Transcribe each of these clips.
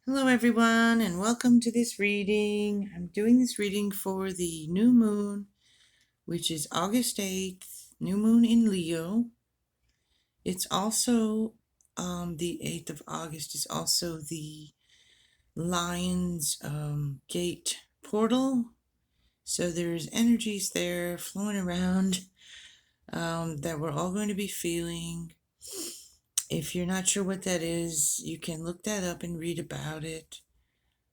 Hello, everyone, and welcome to this reading. I'm doing this reading for the new moon, which is August 8th, new moon in Leo. It's also the 8th of August, is also the Lion's Gate portal. So there's energies there flowing around that we're all going to be feeling. If you're not sure what that is, you can look that up and read about it.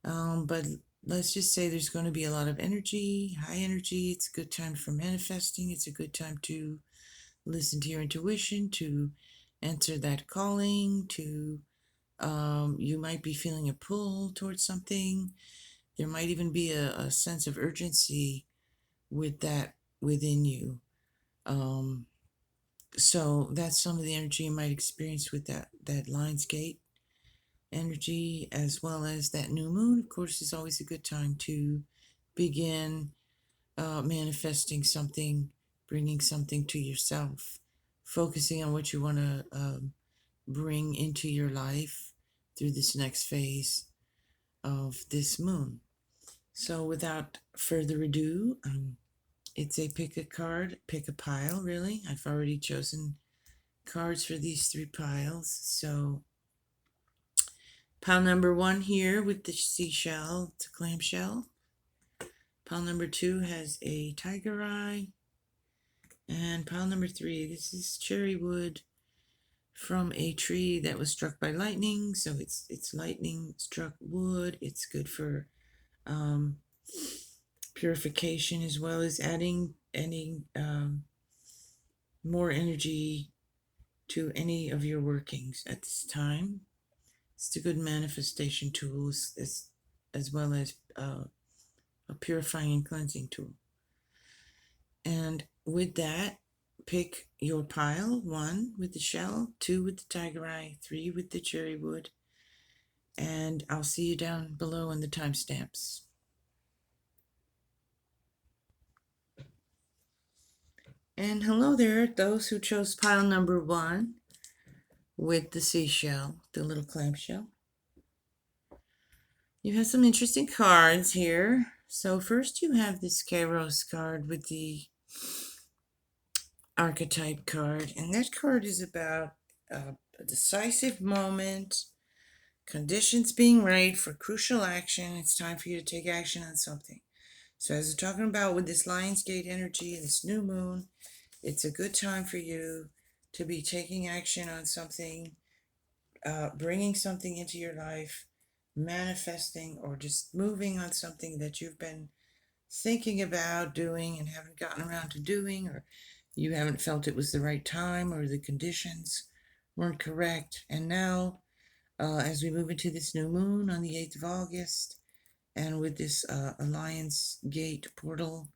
But let's just say there's going to be a lot of energy, high energy. It's a good time for manifesting. It's a good time to listen to your intuition, to answer that calling, you might be feeling a pull towards something. There might even be a sense of urgency with that within you. Um, so that's some of the energy you might experience with that Lion's Gate energy, as well as that new moon. Of course, is always a good time to begin manifesting something, bringing something to yourself, focusing on what you want to bring into your life through this next phase of this moon. So, without further ado, it's a pick a card, pick a pile, really. I've already chosen cards for these three piles. So, pile number one here with the seashell, it's a clamshell. Pile number two has a tiger eye. And pile number three, this is cherry wood from a tree that was struck by lightning. So it's lightning struck wood. It's good for purification, as well as adding any more energy to any of your workings at this time. It's a good manifestation tool, as well as a purifying and cleansing tool. And with that, pick your pile: one with the shell, two with the tiger eye, three with the cherry wood, and I'll see you down below in the timestamps. And hello there, those who chose pile number one with the seashell, the little clamshell. You have some interesting cards here. So first you have this Kairos card with the archetype card, and that card is about a decisive moment, conditions being right for crucial action. It's time for you to take action on something. So as we're talking about with this Lion's Gate energy, this new moon, it's a good time for you to be taking action on something, bringing something into your life, manifesting, or just moving on something that you've been thinking about doing and haven't gotten around to doing, or you haven't felt it was the right time, or the conditions weren't correct. And now, as we move into this new moon on the 8th of August, and with this Lion's Gate portal,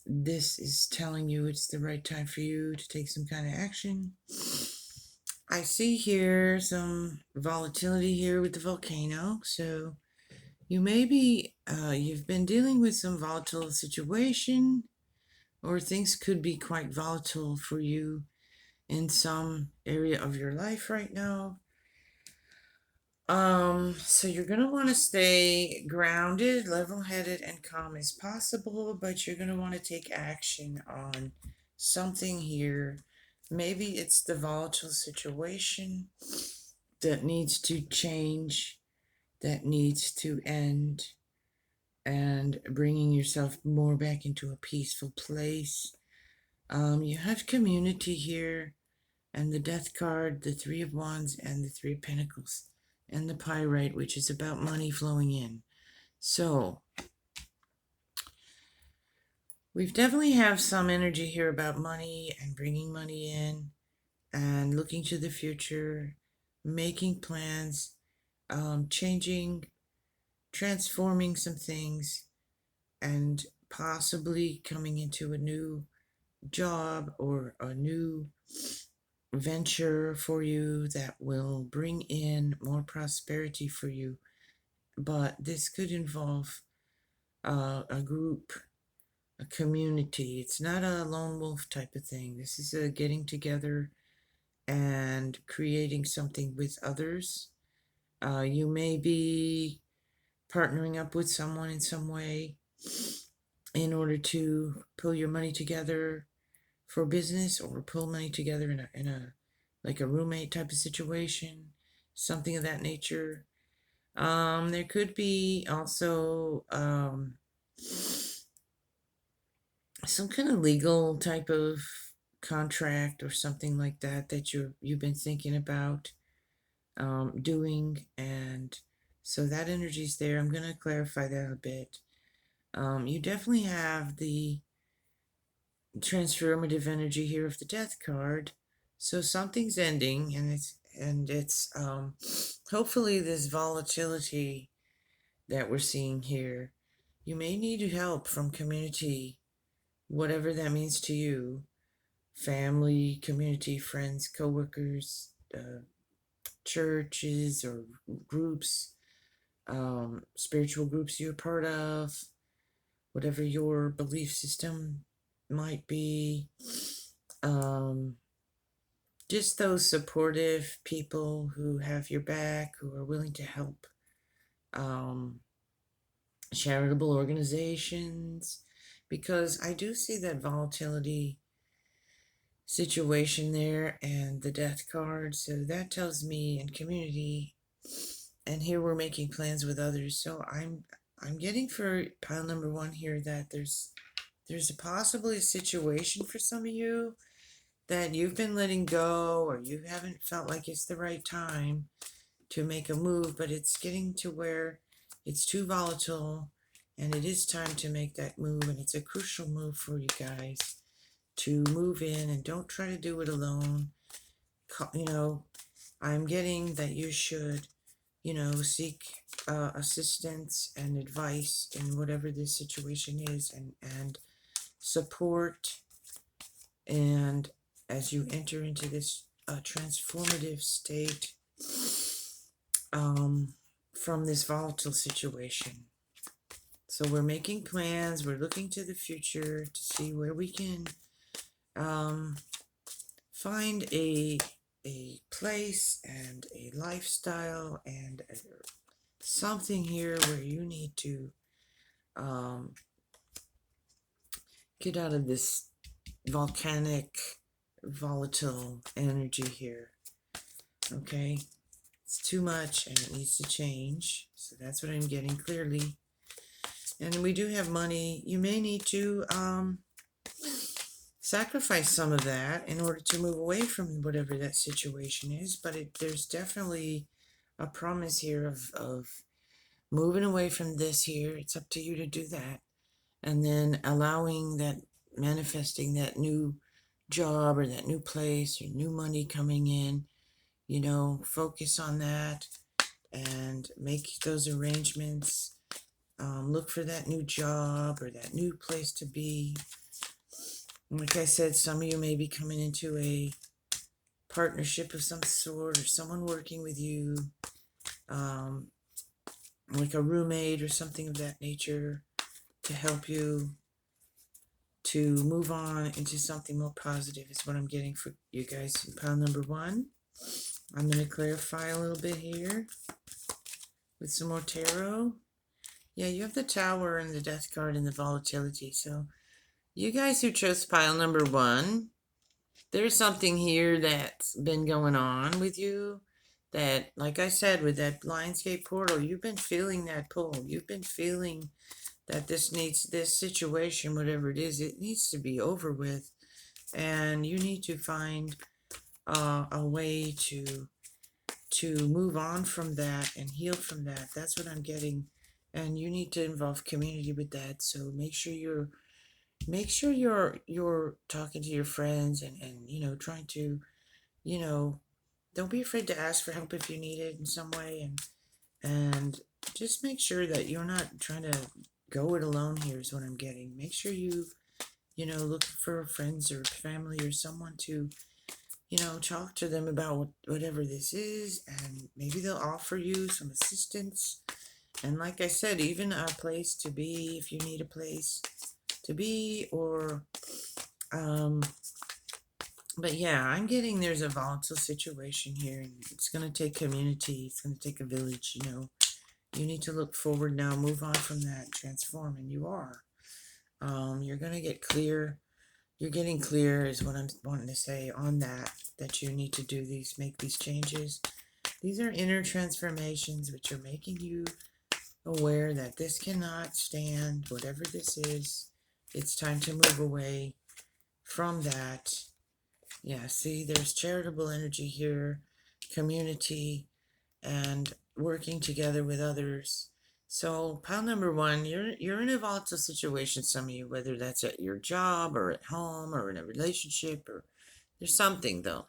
this is telling you it's the right time for you to take some kind of action. I see here some volatility here with the volcano. So you may be, you've been dealing with some volatile situation, or things could be quite volatile for you in some area of your life right now. So you're going to want to stay grounded, level-headed, and calm as possible, but you're going to want to take action on something here. Maybe it's the volatile situation that needs to change, that needs to end, and bringing yourself more back into a peaceful place. You have community here, and the Death card, the Three of Wands, and the Three of Pentacles, and the Pyrite, which is about money flowing in. So we've definitely have some energy here about money and bringing money in and looking to the future, making plans, changing, transforming some things, and possibly coming into a new job or a new venture for you that will bring in more prosperity for you. But this could involve a group, a community. It's not a lone wolf type of thing. This is a getting together and creating something with others You may be partnering up with someone in some way in order to pull your money together for business, or pull money together in a like a roommate type of situation, something of that nature. There could be also some kind of legal type of contract or something like that that you've been thinking about doing, and so that energy's there. I'm going to clarify that a bit. You definitely have the transformative energy here of the Death card, so something's ending, and it's hopefully this volatility that we're seeing here. You may need help from community, whatever that means to you, family, community, friends, coworkers, churches or groups, spiritual groups you're part of, whatever your belief system might be. Just those supportive people who have your back, who are willing to help. Charitable organizations, because I do see that volatility situation there and the Death card. So that tells me in community, and here we're making plans with others. So I'm getting for pile number 1 here that there's a possibly a situation for some of you that you've been letting go, or you haven't felt like it's the right time to make a move, but it's getting to where it's too volatile and it is time to make that move, and it's a crucial move for you guys to move in, and don't try to do it alone. I'm getting that you should, seek assistance and advice in whatever this situation is, and support, and as you enter into this transformative state from this volatile situation. So we're making plans, we're looking to the future to see where we can find a place and a lifestyle and something here where you need to get out of this volcanic, volatile energy here. Okay? It's too much and it needs to change. So that's what I'm getting clearly. And we do have money. You may need to sacrifice some of that in order to move away from whatever that situation is. But there's definitely a promise here of moving away from this here. It's up to you to do that. And then allowing that, manifesting that new job or that new place or new money coming in. Focus on that and make those arrangements. Look for that new job or that new place to be. Like I said, some of you may be coming into a partnership of some sort, or someone working with you, like a roommate or something of that nature, to help you to move on into something more positive is what I'm getting for you guys in pile number 1. I'm going to clarify a little bit here with some more tarot. Yeah, you have the Tower and the Death card and the volatility. So you guys who chose pile number 1, there's something here that's been going on with you that, like I said, with that Lionsgate portal, you've been feeling that pull. You've been feeling that this situation, whatever it is, it needs to be over with. And you need to find a way to move on from that and heal from that. That's what I'm getting. And you need to involve community with that. So make sure you're talking to your friends and trying to, don't be afraid to ask for help if you need it in some way, and just make sure that you're not trying to go it alone here is what I'm getting. Make sure you look for friends or family or someone to talk to them about whatever this is, and maybe they'll offer you some assistance. And like I said, even a place to be if you need a place to be, or But yeah, I'm getting there's a volatile situation here, and it's going to take community. It's going to take a village, you know. You need to look forward now, move on from that, transform, and you are. You're going to get clear. You're getting clear, is what I'm wanting to say on that you need to do these, make these changes. These are inner transformations which are making you aware that this cannot stand, whatever this is. It's time to move away from that. Yeah, see, there's charitable energy here, community, and working together with others. So, pile number one, you're in a volatile situation, some of you, whether that's at your job or at home or in a relationship, or there's something though.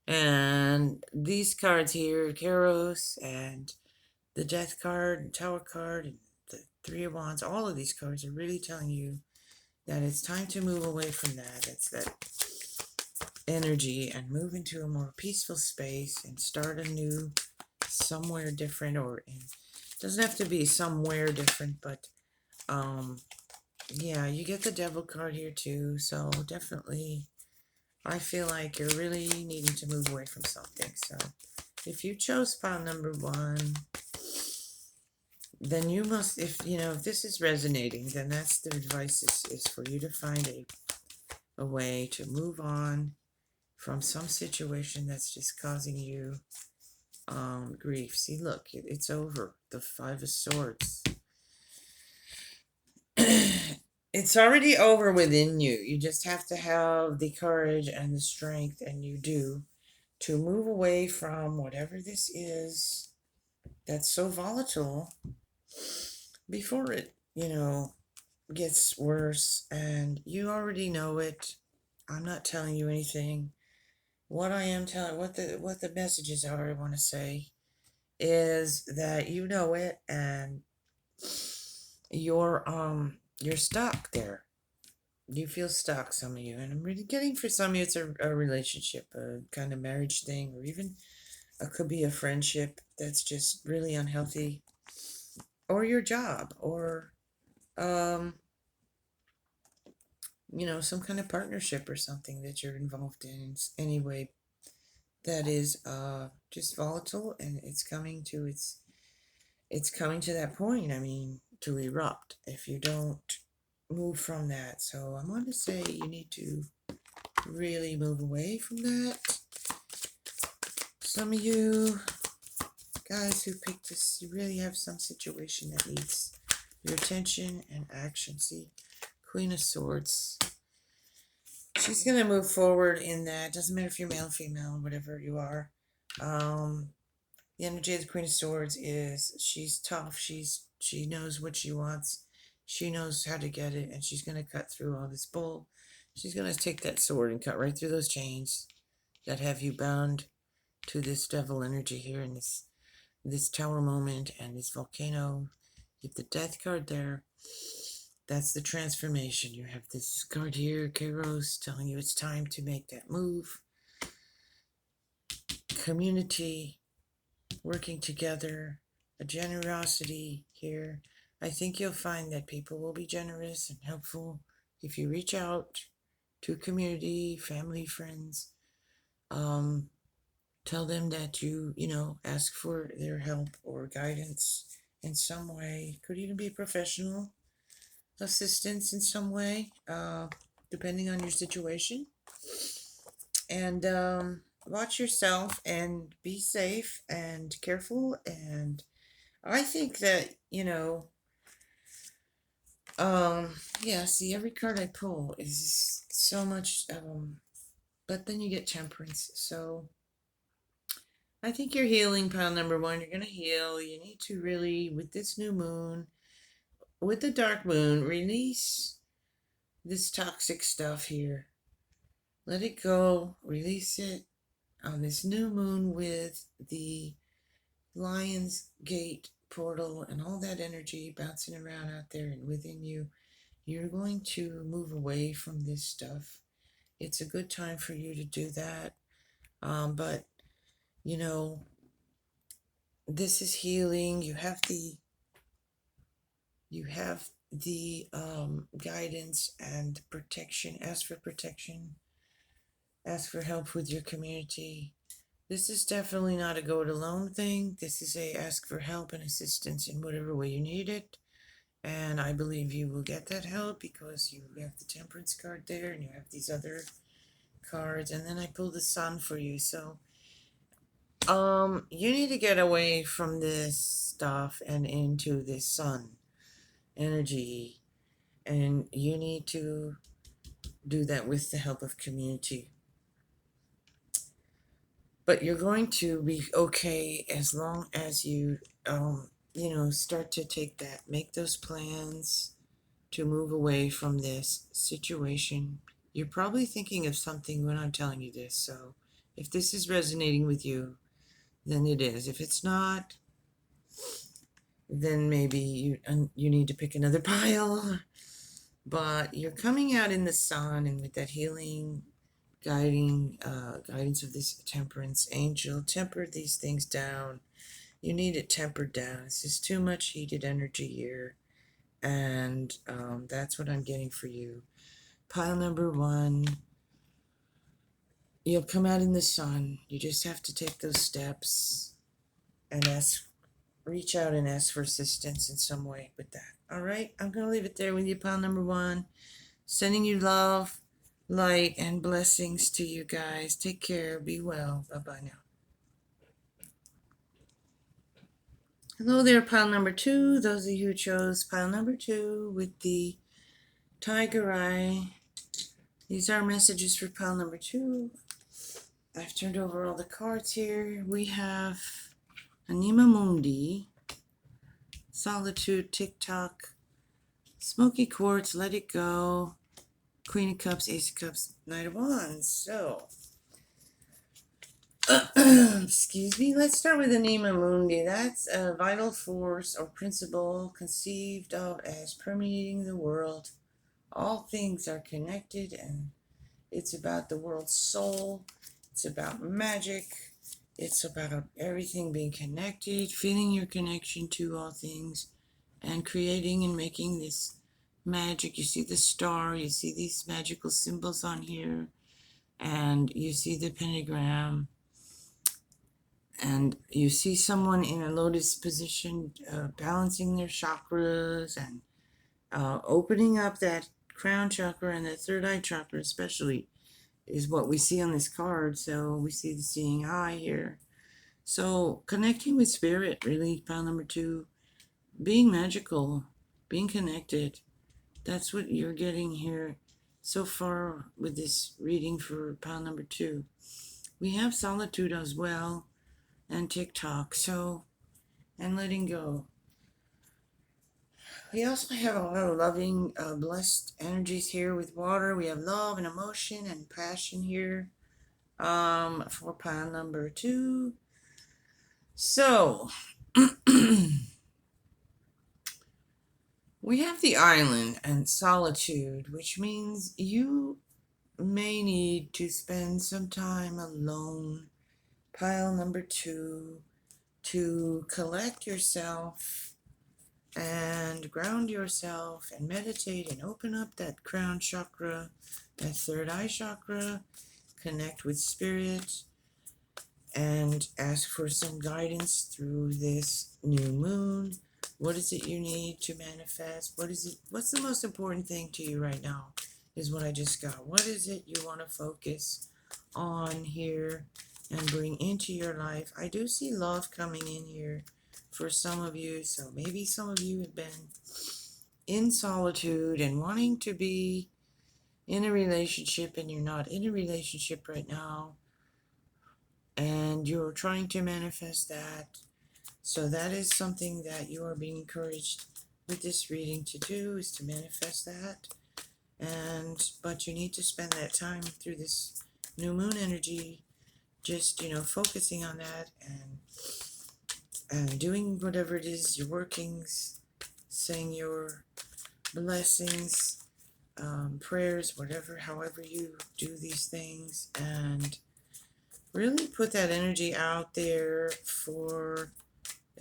And these cards here, Kairos and the Death card, and Tower card, and the Three of Wands, all of these cards are really telling you that it's time to move away from that. It's that energy and move into a more peaceful space and start anew somewhere different, or it doesn't have to be somewhere different, but yeah, you get the Devil card here too, so definitely I feel like you're really needing to move away from something. So if you chose pile number one, then you must, if you know, if this is resonating, then that's the advice is for you to find a way to move on from some situation that's just causing you grief. See, look, it's over. The Five of Swords. It's already over within you. You just have to have the courage and the strength, and you do, to move away from whatever this is that's so volatile before it, you know, gets worse. And you already know it. I'm not telling you anything. What I am telling, what the messages are, I want to say, is that you know it, and you're stuck there. You feel stuck, some of you, and I'm really getting, for some of you it's a relationship, a kind of marriage thing, or even it could be a friendship that's just really unhealthy, or your job, or you know, some kind of partnership or something that you're involved in anyway, that is just volatile, and it's coming to that point, I mean, to erupt if you don't move from that. So I'm going to say you need to really move away from that. Some of you guys who picked this, you really have some situation that needs your attention and action. See, Queen of Swords. She's going to move forward in that. Doesn't matter if you're male, female, whatever you are. The energy of the Queen of Swords is she's tough. She knows what she wants. She knows how to get it, and she's going to cut through all this bull. She's going to take that sword and cut right through those chains that have you bound to this devil energy here in this tower moment and this volcano. You have the Death card there. That's the transformation. You have this card here, Kairos, telling you it's time to make that move. Community, working together, a generosity here. I think you'll find that people will be generous and helpful if you reach out to community, family, friends. Tell them that you know, ask for their help or guidance in some way. Could even be professional assistance in some way, depending on your situation. And watch yourself and be safe and careful. And I think that, you know, yeah, see, every card I pull is so much, but then you get Temperance. So I think you're healing, pile number one. You're going to heal. You need to really, with this new moon, with the dark moon, release this toxic stuff here. Let it go. Release it on this new moon with the Lion's Gate portal and all that energy bouncing around out there and within you. You're going to move away from this stuff. It's a good time for you to do that. But, you know, this is healing. You have the guidance and protection. Ask for protection ask for help with your community. This is definitely not a go it alone thing. This is a ask for help and assistance in whatever way you need it. And I believe you will get that help because you have the Temperance card there and you have these other cards. And then I pulled the Sun for you. So, you need to get away from this stuff and into this Sun energy. And you need to do that with the help of community. But you're going to be okay as long as you, start to make those plans to move away from this situation. You're probably thinking of something when I'm telling you this. So if this is resonating with you, then it is. If it's not, then maybe you need to pick another pile. But you're coming out in the Sun and with that healing guidance of this Temperance angel. Temper these things down. You need it tempered down. It's just too much heated energy here. And that's what I'm getting for you. Pile number 1. You'll come out in the Sun. You just have to take those steps and reach out and ask for assistance in some way with that. All right, I'm going to leave it there with you, pile number 1. Sending you love, light, and blessings to you guys. Take care. Be well. Bye-bye now. Hello there, pile number 2. Those of you who chose pile number 2 with the tiger eye. These are messages for pile number 2. I've turned over all the cards here. We have Anima Mundi, Solitude, TikTok, Smoky Quartz, Let It Go, Queen of Cups, Ace of Cups, Knight of Wands. So, excuse me, let's start with Anima Mundi. That's a vital force or principle conceived of as permeating the world. All things are connected, and it's about the world's soul. It's about magic. It's about everything being connected, feeling your connection to all things, and creating and making this magic. You see the star, you see these magical symbols on here, and you see the pentagram, and you see someone in a lotus position balancing their chakras and opening up that crown chakra and that third eye chakra especially is what we see on this card. So we see the seeing eye here. So connecting with spirit, really, pile number 2. Being magical, being connected. That's what you're getting here so far with this reading for pile number 2. We have solitude as well and TikTok, and letting go. We also have a lot of loving, blessed energies here with water. We have love and emotion and passion here for pile number 2. So, we have the island and solitude, which means you may need to spend some time alone, pile number 2, to collect yourself and ground yourself and meditate and open up that crown chakra, that third eye chakra, connect with spirit, and ask for some guidance through this new moon. What is it you need to manifest? What's the most important thing to you right now is what I just got. What is it you want to focus on here and bring into your life? I do see love coming in here for some of you. So maybe some of you have been in solitude and wanting to be in a relationship and you're not in a relationship right now. And you're trying to manifest that. So that is something that you are being encouraged with this reading to do, is to manifest that. But you need to spend that time through this new moon energy, just, focusing on that and doing whatever it is, your workings, saying your blessings, prayers, however you do these things, and really put that energy out there for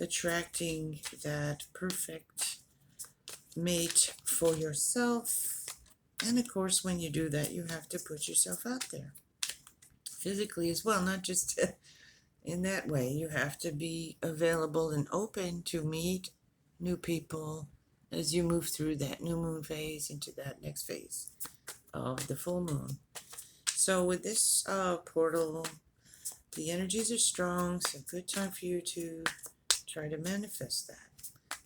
attracting that perfect mate for yourself. And of course, when you do that, you have to put yourself out there. physically as well, not just in that way. You have to be available and open to meet new people as you move through that new moon phase into that next phase of the full moon. So with this portal, the energies are strong, so good time for you to try to manifest that.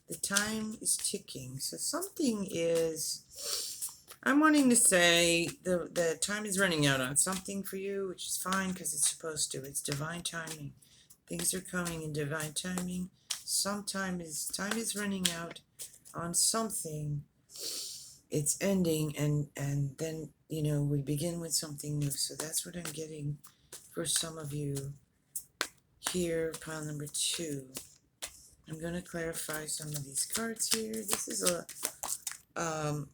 The time is ticking, so something is, I'm wanting to say the time is running out on something for you, which is fine because it's supposed to. It's divine timing. Things are coming in divine timing. Time is running out on something. It's ending, and then we begin with something new. So that's what I'm getting for some of you here, pile number 2. I'm going to clarify some of these cards here. This is a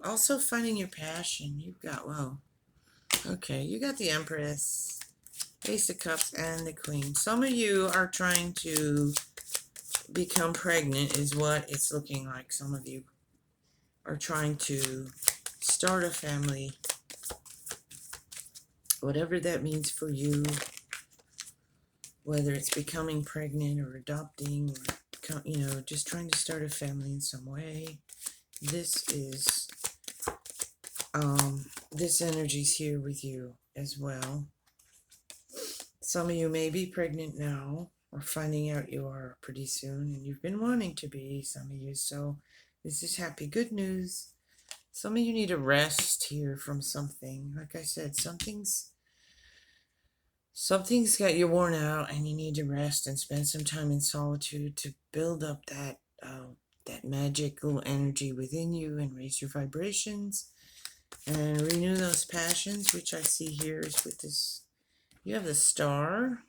also finding your passion. You've got, well, okay, you got the Empress, Ace of Cups, and the Queen. Some of you are trying to become pregnant, is what it's looking like. Some of you are trying to start a family, whatever that means for you, whether it's becoming pregnant or adopting or, just trying to start a family in some way. This is, this energy's here with you as well. Some of you may be pregnant now or finding out you are pretty soon, and you've been wanting to be, some of you, so this is happy, good news. Some of you need a rest here from something. Like I said, something's got you worn out, and you need to rest and spend some time in solitude to build up that magical energy within you and raise your vibrations and renew those passions, which I see here is with this. You have the Star.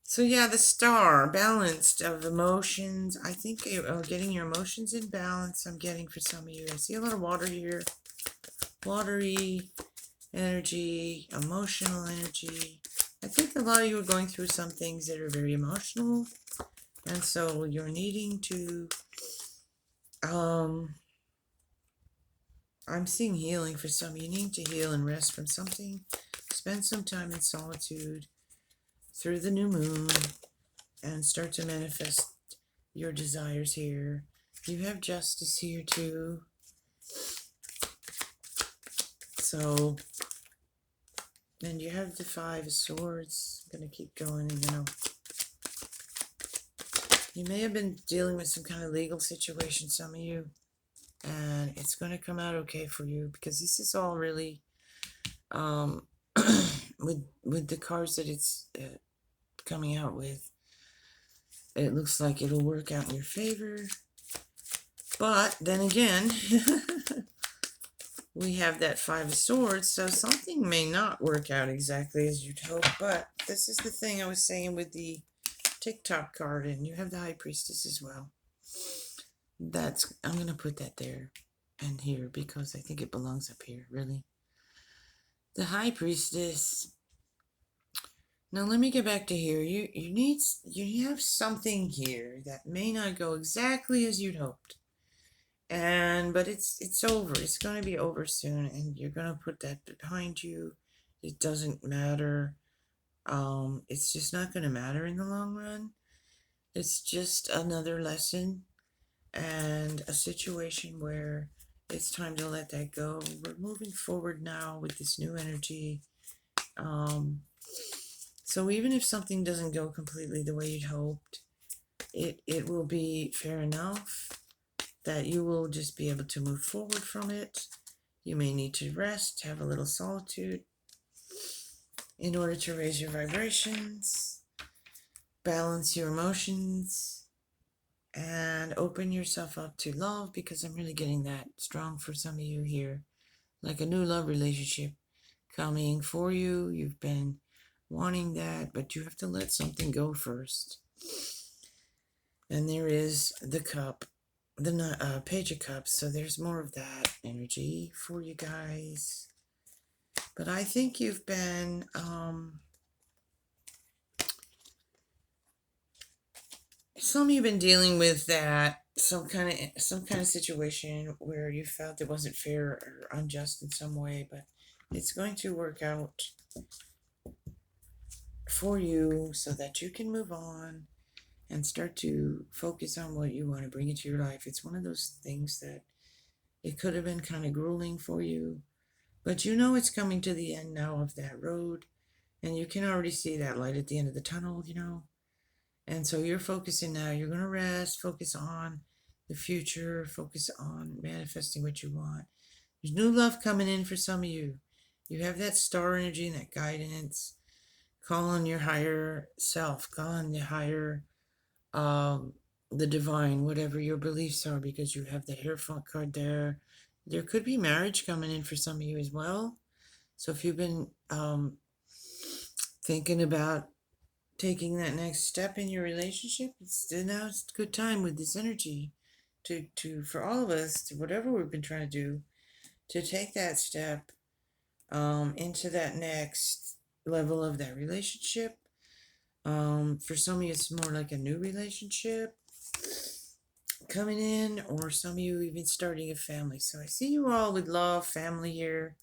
So yeah, the Star, balanced of emotions. I think getting your emotions in balance, I'm getting for some of you. I see a lot of water here. Watery energy, emotional energy. I think a lot of you are going through some things that are very emotional. And so you're needing to, I'm seeing healing for some. You need to heal and rest from something. Spend some time in solitude through the new moon and start to manifest your desires here. You have Justice here too. So, and you have the 5 of Swords. I'm going to keep going, you may have been dealing with some kind of legal situation, some of you, and it's going to come out okay for you, because this is all really, with the cards that it's coming out with, it looks like it'll work out in your favor. But then again, we have that 5 of Swords, so something may not work out exactly as you'd hope. But this is the thing I was saying with the TikTok card, and you have the High Priestess as well. I'm going to put that there and here because I think it belongs up here, really. The High Priestess. Now let me get back to here. You have something here that may not go exactly as you'd hoped. But it's over. It's going to be over soon, and you're going to put that behind you. It doesn't matter. It's just not going to matter in the long run. It's just another lesson and a situation where it's time to let that go. We're moving forward now with this new energy. So even if something doesn't go completely the way you'd hoped, it will be fair enough that you will just be able to move forward from it. You may need to rest, have a little solitude in order to raise your vibrations, balance your emotions, and open yourself up to love, because I'm really getting that strong for some of you here. Like a new love relationship coming for you. You've been wanting that, but you have to let something go first. And there is the Cup, the Page of Cups, so there's more of that energy for you guys. But I think you've been some of you've been dealing with that some kind of situation where you felt it wasn't fair or unjust in some way, but It's going to work out for you so that you can move on and start to focus on what you want to bring into your life. It's one of those things that it could have been kind of grueling for you, but you know it's coming to the end now of that road, and you can already see that light at the end of the tunnel, And so you're focusing now. You're going to rest, focus on the future, focus on manifesting what you want. There's new love coming in for some of you. You have that star energy and that guidance. Call on your higher self, call on the higher, um, the divine, whatever your beliefs are, because you have the Hierophant card there. There could be marriage coming in for some of you as well. So if you've been thinking about taking that next step in your relationship, it's a good time with this energy to for all of us, to whatever we've been trying to do, to take that step into that next level of that relationship. For some of you, it's more like a new relationship coming in, or some of you even starting a family. So I see you all with love, family here.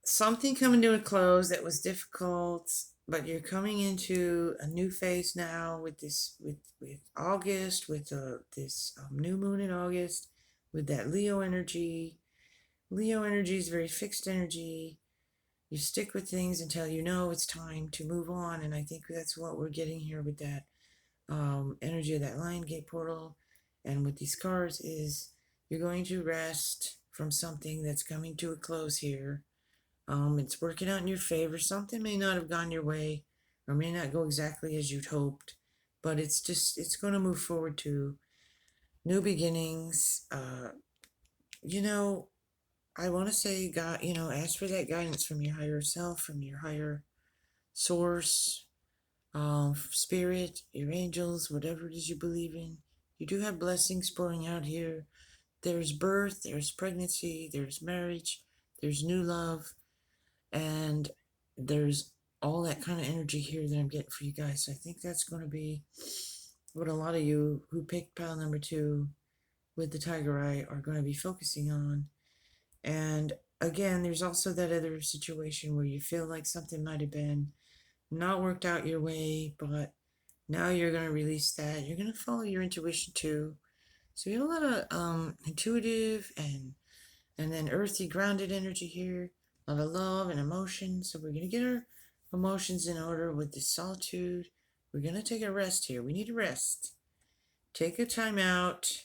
Something coming to a close that was difficult, but you're coming into a new phase now with this, with August, with this new moon in August, with that Leo energy. Leo energy is very fixed energy. You stick with things until you know it's time to move on, and I think that's what we're getting here with that energy of that Lion Gate portal, and with these cards is you're going to rest from something that's coming to a close here. It's working out in your favor. Something may not have gone your way, or may not go exactly as you'd hoped, but it's going to move forward to new beginnings. I want to say, God, ask for that guidance from your higher self, from your higher source, spirit, your angels, whatever it is you believe in. You do have blessings pouring out here. There's birth, there's pregnancy, there's marriage, there's new love, and there's all that kind of energy here that I'm getting for you guys. So I think that's going to be what a lot of you who picked pile number 2 with the tiger eye are going to be focusing on. And again, there's also that other situation where you feel like something might have been not worked out your way, but now you're going to release that. You're going to follow your intuition too. So you have a lot of intuitive and then earthy, grounded energy here. A lot of love and emotion. So we're going to get our emotions in order with this solitude. We're going to take a rest here. We need a rest. Take a time out.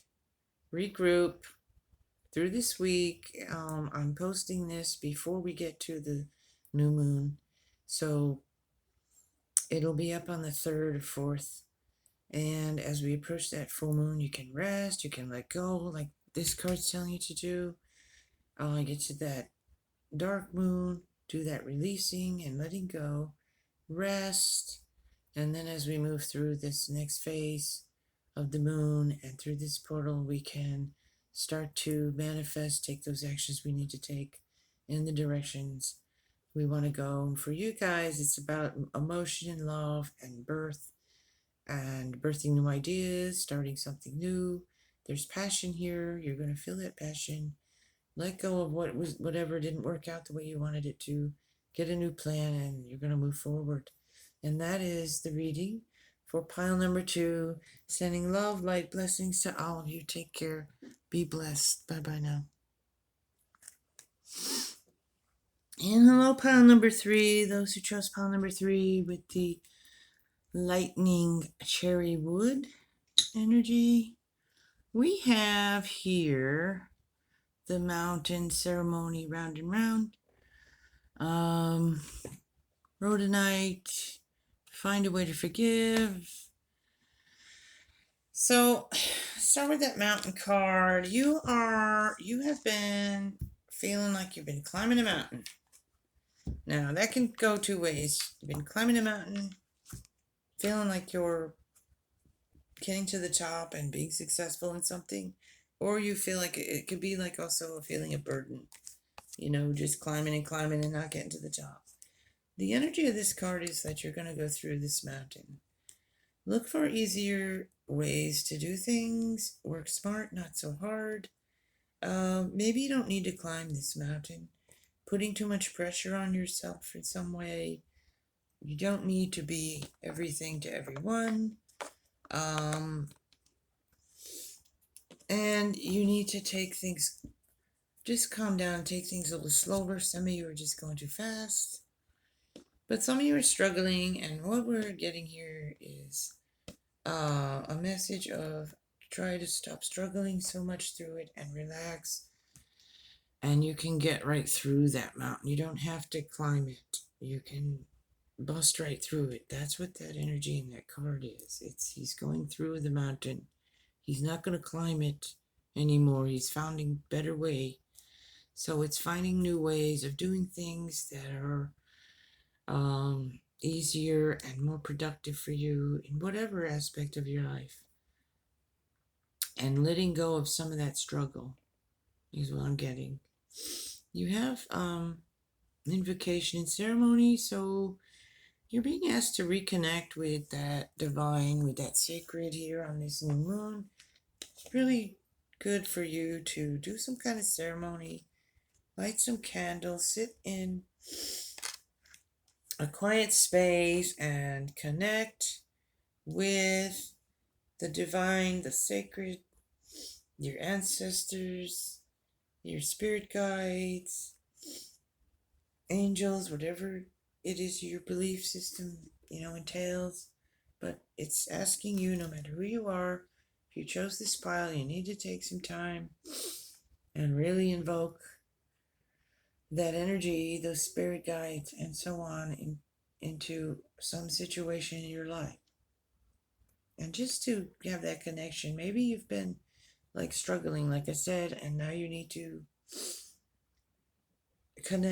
Regroup. Through this week, I'm posting this before we get to the new moon. So it'll be up on the 3rd or 4th. And as we approach that full moon, you can rest, you can let go, like this card's telling you to do. Get to that dark moon, do that releasing and letting go, rest. And then as we move through this next phase of the moon and through this portal, we can start to manifest, take those actions we need to take in the directions we want to go. And for you guys, it's about emotion and love and birth and birthing new ideas, starting something new. There's passion here. You're going to feel that passion. Let go of whatever didn't work out the way you wanted it to. Get a new plan, and you're going to move forward. And that is the reading for pile number 2. Sending love, light, blessings to all of you. Take care. Be blessed. Bye-bye now. And hello, pile number 3. Those who chose pile number 3 with the lightning cherry wood energy. We have here the mountain ceremony round and round. Rhodonite, find a way to forgive. So start with that mountain card. You have been feeling like you've been climbing a mountain. Now that can go 2 ways. You've been climbing a mountain, feeling like you're getting to the top and being successful in something, or you feel like it could be like also a feeling of burden, just climbing and climbing and not getting to the top. The energy of this card is that you're going to go through this mountain. Look for easier ways to do things. Work smart, not so hard. maybe you don't need to climb this mountain. Putting too much pressure on yourself in some way. You don't need to be everything to everyone. And you need to take things, just calm down, take things a little slower. Some of you are just going too fast. But some of you are struggling, and what we're getting here is a message of try to stop struggling so much through it and relax, and you can get right through that mountain. You don't have to climb it. You can bust right through it. That's what that energy in that card is. He's going through the mountain. He's not going to climb it anymore. He's found a better way. So it's finding new ways of doing things that are easier and more productive for you in whatever aspect of your life. And letting go of some of that struggle is what I'm getting. You have invocation and ceremony, so you're being asked to reconnect with that divine, with that sacred here on this new moon. It's really good for you to do some kind of ceremony, light some candles, sit in a quiet space and connect with the divine, the sacred, your ancestors, your spirit guides, angels, whatever it is your belief system, entails. But it's asking you, no matter who you are, if you chose this pile, you need to take some time and really invoke that energy, those spirit guides, and so on into some situation in your life. And just to have that connection, maybe you've been like struggling, like I said, and now you need to connect